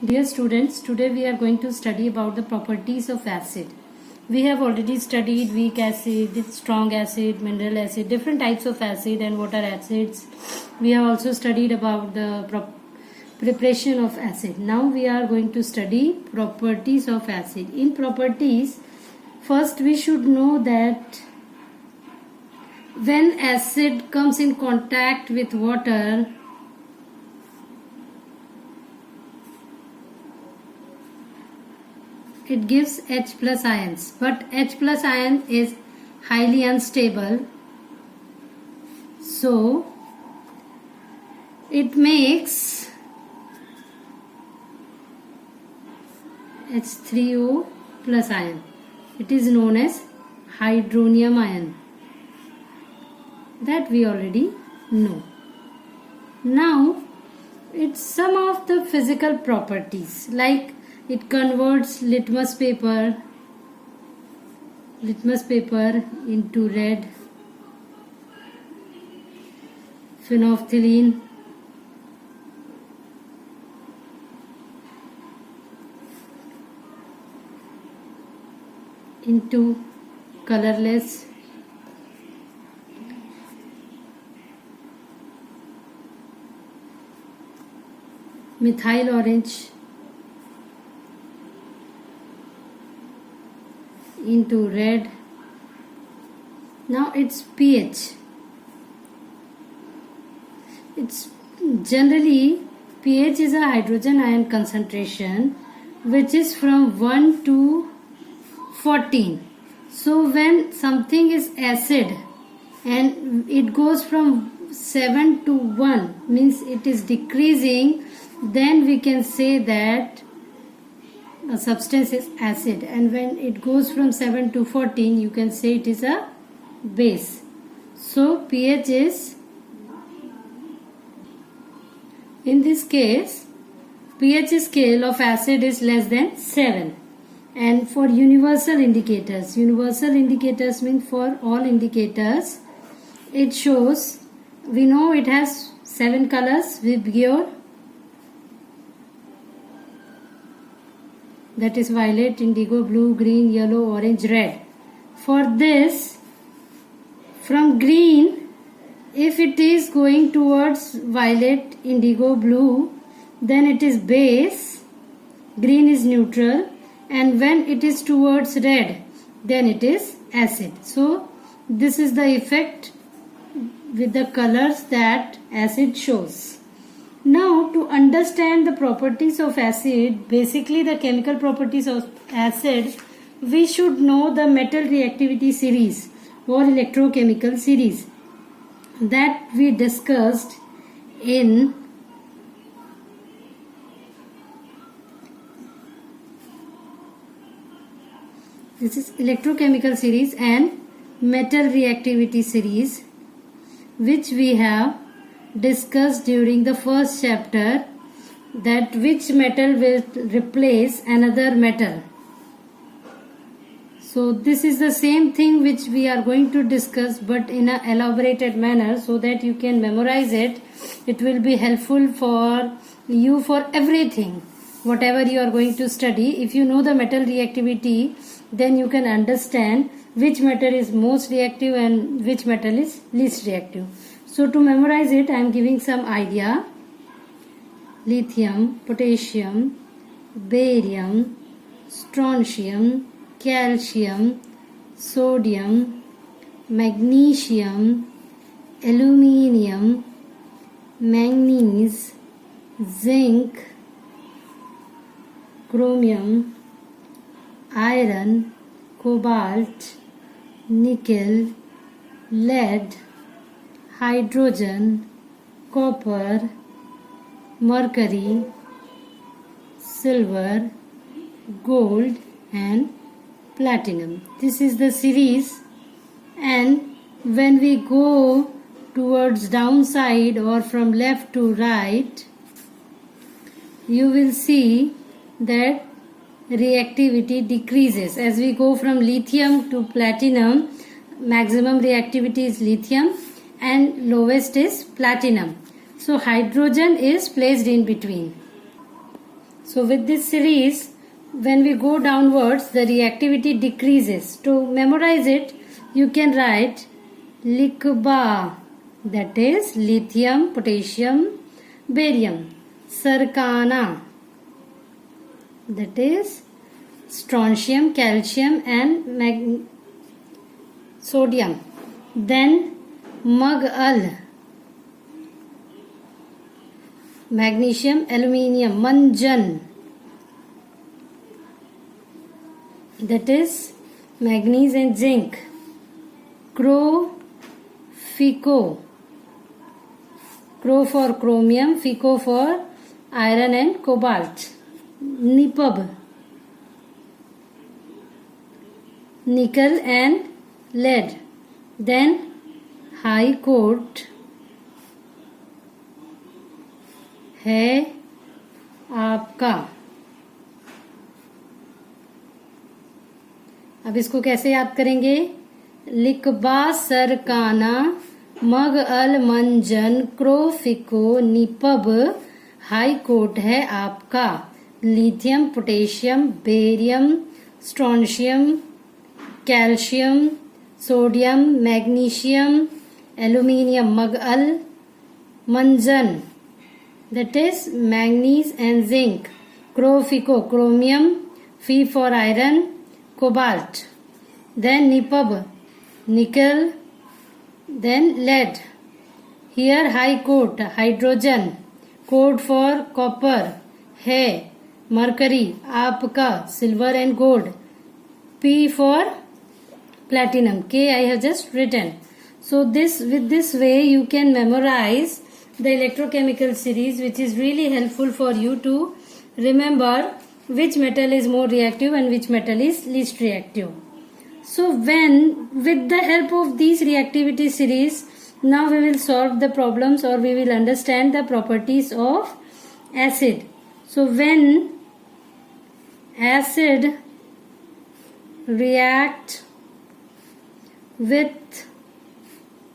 Dear students, today we are going to study about the properties of acid. We have already studied weak acid, strong acid, mineral acid, different types of acid and what are acids. We have also studied about the preparation of acid. Now we are going to study properties of acid. In properties, first we should know that when acid comes in contact with water, it gives H plus ions, but H plus ion is highly unstable, so it makes H3O plus ion. It is known as hydronium ion. That we already know. Now, it's some of the physical properties, like it converts litmus paper into red, phenolphthalein into colorless, methyl orange into red. Now its pH. It's generally pH is a hydrogen ion concentration which is from 1 to 14. So when something is acid and it goes from 7 to 1, means it is decreasing, then we can say that a substance is acid, and when it goes from 7 to 14 you can say it is a base. So pH is, in this case, pH scale of acid is less than 7. And for universal indicators mean for all indicators, it shows, we know it has 7 colors Vibgyor, that is violet, indigo, blue, green, yellow, orange, red. For this, from green, if it is going towards violet, indigo, blue, then it is base, green is neutral, and when it is towards red, then it is acid. So this is the effect with the colors that acid shows. Now, to understand the properties of acid, basically the chemical properties of acid, we should know the metal reactivity series or electrochemical series that we discussed in this is electrochemical series and metal reactivity series, which we have discussed during the first chapter, that which metal will replace another metal. So this is the same thing which we are going to discuss, but in an elaborated manner, so that you can memorize it. It will be helpful for you for everything, whatever you are going to study. If you know the metal reactivity, then you can understand which metal is most reactive and which metal is least reactive. So to memorize it, I am giving some idea. Lithium, potassium, barium, strontium, calcium, sodium, magnesium, aluminium, manganese, zinc, chromium, iron, cobalt, nickel, lead, hydrogen, copper, mercury, silver, gold and platinum. This is the series, and when we go towards downside or from left to right, you will see that reactivity decreases. As we go from lithium to platinum, maximum reactivity is lithium and lowest is platinum. So hydrogen is placed in between. So with this series, when we go downwards, the reactivity decreases. To memorize it, you can write Liqba, that is lithium, potassium, barium. Sarkana, that is strontium, calcium and sodium. Then Mag-al, magnesium, aluminium. Manjan, that is manganese and zinc. Cro, Fico, Cro for chromium, Fico for iron and cobalt. Nipab, nickel and lead. Then high court है आपका. अब इसको कैसे याद करेंगे? लिकबा, सरकाना, मग अल, मंजन, क्रोफिको, निपब, high court है आपका. Lithium, potassium, barium, strontium, calcium, sodium, magnesium, aluminium. मग अल, मंजन, that is manganese and zinc. Crofico, chromium, Fe for iron, cobalt. Then Nipab, nickel. Then lead. Here high coat, hydrogen. Code for copper है mercury. आपका silver and gold. P for platinum. K I have just written. So with this way you can memorize the electrochemical series, which is really helpful for you to remember which metal is more reactive and which metal is least reactive. So with the help of these reactivity series, now we will solve the problems or we will understand the properties of acid. So when acid react with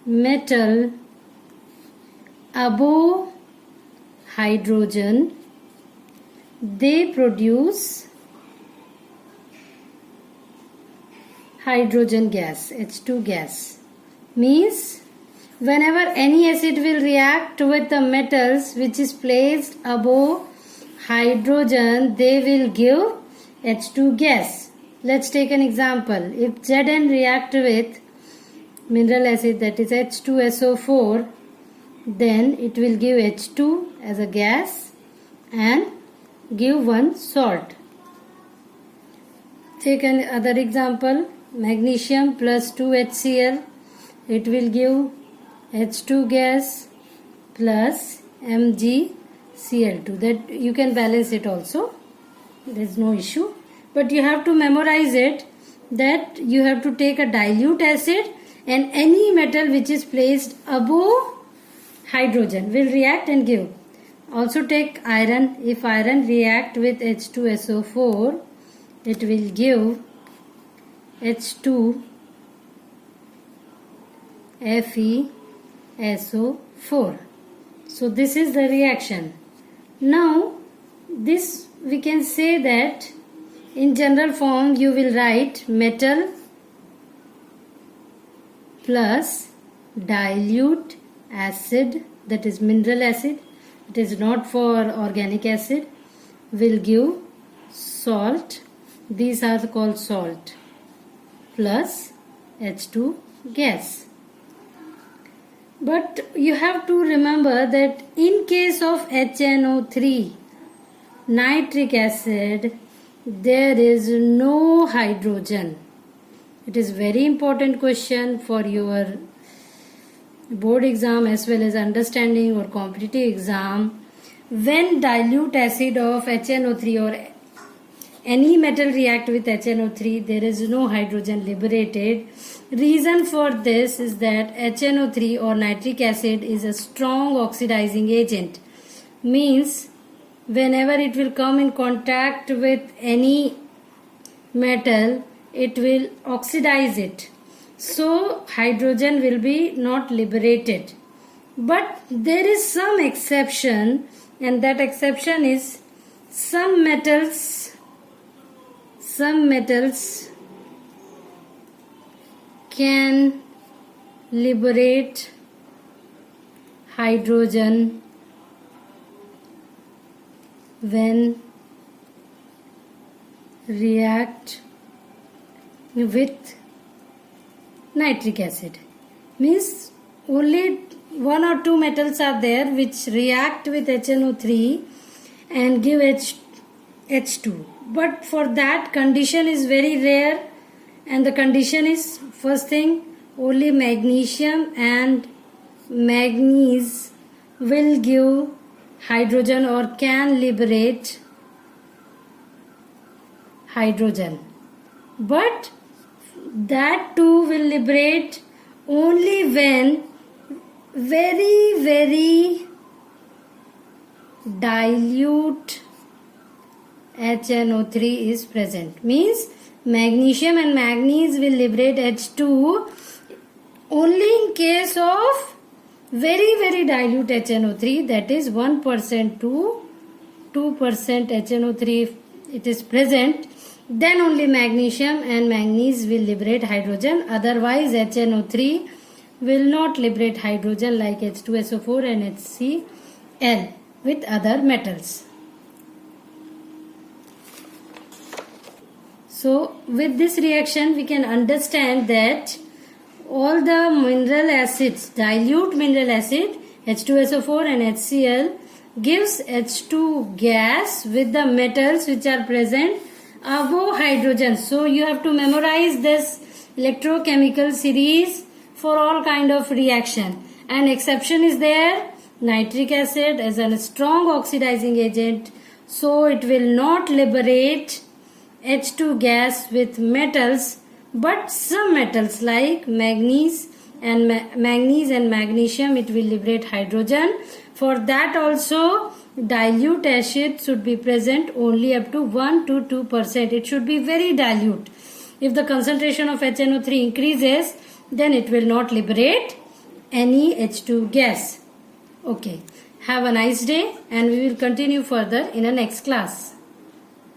metal above hydrogen, they produce hydrogen gas, H2 gas. Means whenever any acid will react with the metals which is placed above hydrogen, they will give H2 gas. Let's take an example. If Zn react with mineral acid, that is H2SO4, then it will give H2 as a gas and give one salt. Take another example. Magnesium plus 2HCl, it will give H2 gas plus MgCl2. That you can balance it also, there is no issue, but you have to memorize it that you have to take a dilute acid and any metal which is placed above hydrogen will react and give. Also take iron. If iron react with H2SO4, it will give H2FeSO4. So this is the reaction. Now this we can say that in general form you will write metal plus dilute acid, that is mineral acid, it is not for organic acid, will give salt. These are called salt plus H2 gas. But you have to remember that in case of HNO3, nitric acid, there is no hydrogen. It is very important question for your board exam as well as understanding or competitive exam. When dilute acid of HNO3 or any metal react with HNO3, there is no hydrogen liberated. Reason for this is that HNO3 or nitric acid is a strong oxidizing agent. Means whenever it will come in contact with any metal, it will oxidize it. So hydrogen will be not liberated. But there is some exception, and that exception is some metals can liberate hydrogen when react with nitric acid. Means only one or two metals are there which react with HNO3 and give H2. But for that, condition is very rare, and the condition is, first thing, only magnesium and manganese will give hydrogen or can liberate hydrogen. But that too will liberate only when very, very dilute HNO3 is present. Means magnesium and manganese will liberate H2 only in case of very, very dilute HNO3, that is 1% to 2% HNO3 if it is present, then only magnesium and manganese will liberate hydrogen. Otherwise HNO3 will not liberate hydrogen like H2SO4 and HCl with other metals. So with this reaction we can understand that all the mineral acids, dilute mineral acid H2SO4 and HCl gives H2 gas with the metals which are present above hydrogen. So you have to memorize this electrochemical series for all kind of reaction. An exception is there, nitric acid as a strong oxidizing agent, so it will not liberate H2 gas with metals, but some metals like manganese and magnesium it will liberate hydrogen. For that also dilute acid should be present only up to 1 to 2%. It should be very dilute. If the concentration of HNO3 increases, then it will not liberate any H2 gas. Okay. Have a nice day, and we will continue further in the next class.